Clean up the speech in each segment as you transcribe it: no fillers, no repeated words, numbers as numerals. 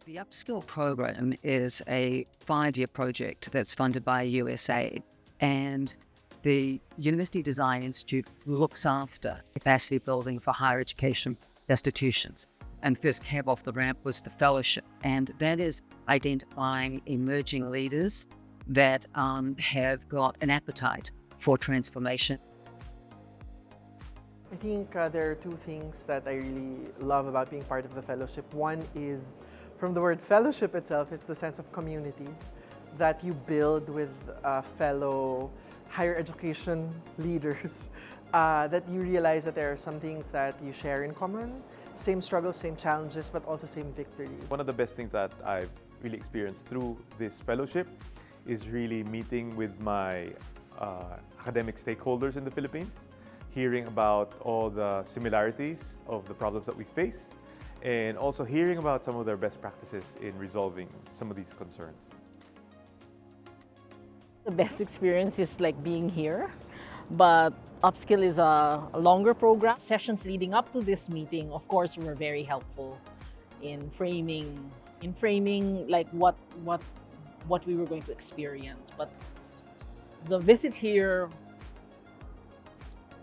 The UPSKILL program is a 5-year project that's funded by USAID, and the University Design Institute looks after capacity building for higher education institutions. And first cab off the ramp was the fellowship, and that is identifying emerging leaders that have got an appetite for transformation. I think there are two things that I really love about being part of the fellowship. One is, from the word fellowship itself, is the sense of community that you build with fellow higher education leaders, that you realize that there are some things that you share in common, same struggles, same challenges, but also same victory. One of the best things that I've really experienced through this fellowship is really meeting with my academic stakeholders in the Philippines, hearing about all the similarities of the problems that we face, and also hearing about some of their best practices in resolving some of these concerns. The best experience is like being here, but UPSKILL is a longer program. Sessions leading up to this meeting, of course, were very helpful in framing like what we were going to experience. But the visit here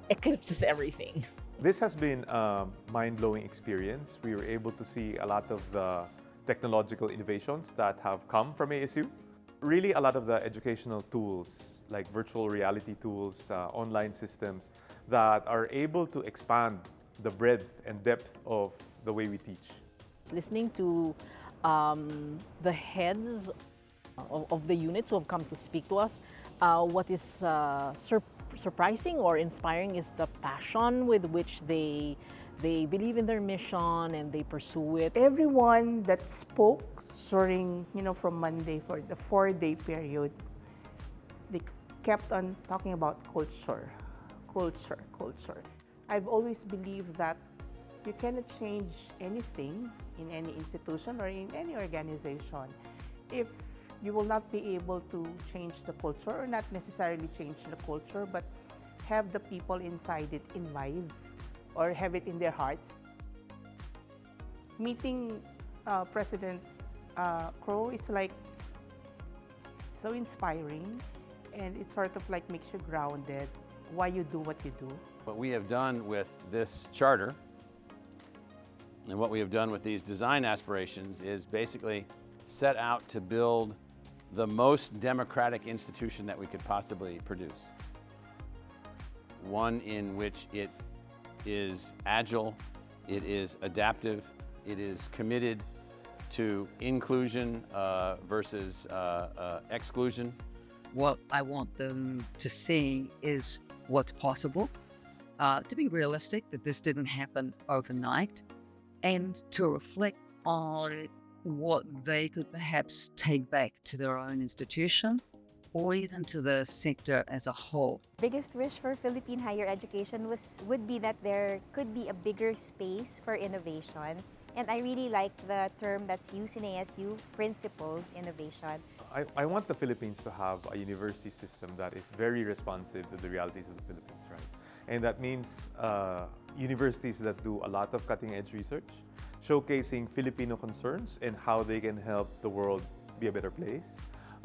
eclipses everything. This has been a mind-blowing experience. We were able to see a lot of the technological innovations that have come from ASU. Really, a lot of the educational tools, like virtual reality tools, online systems, that are able to expand the breadth and depth of the way we teach. Listening to the heads of the units who have come to speak to us, what is surprising or inspiring is the passion with which they believe in their mission and they pursue it. Everyone that spoke during, from Monday for the 4-day period, they kept on talking about culture. I've always believed that you cannot change anything in any institution or in any organization if you will not be able to change the culture, or not necessarily change the culture, but have the people inside it imbibe or have it in their hearts. Meeting President Crow is like so inspiring, and it sort of like makes you grounded why you do what you do. What we have done with this charter and what we have done with these design aspirations is basically set out to build the most democratic institution that we could possibly produce. One in which it is agile, it is adaptive, it is committed to inclusion versus exclusion. What I want them to see is what's possible, to be realistic that this didn't happen overnight, and to reflect on what they could perhaps take back to their own institution or even to the sector as a whole. Biggest wish for Philippine higher education would be that there could be a bigger space for innovation. And I really like the term that's used in ASU, principled innovation. I want the Philippines to have a university system that is very responsive to the realities of the Philippines, right? And that means universities that do a lot of cutting-edge research, showcasing Filipino concerns and how they can help the world be a better place.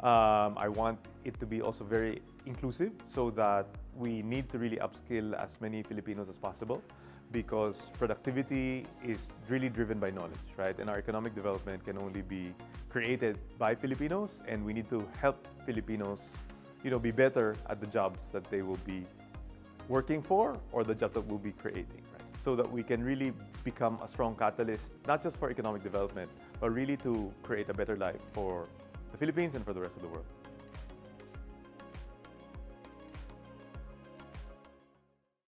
I want it to be also very inclusive, so that we need to really upskill as many Filipinos as possible, because productivity is really driven by knowledge, right? And our economic development can only be created by Filipinos, and we need to help Filipinos, be better at the jobs that they will be working for or the job that we'll be creating, right? So that we can really become a strong catalyst, not just for economic development, but really to create a better life for the Philippines and for the rest of the world.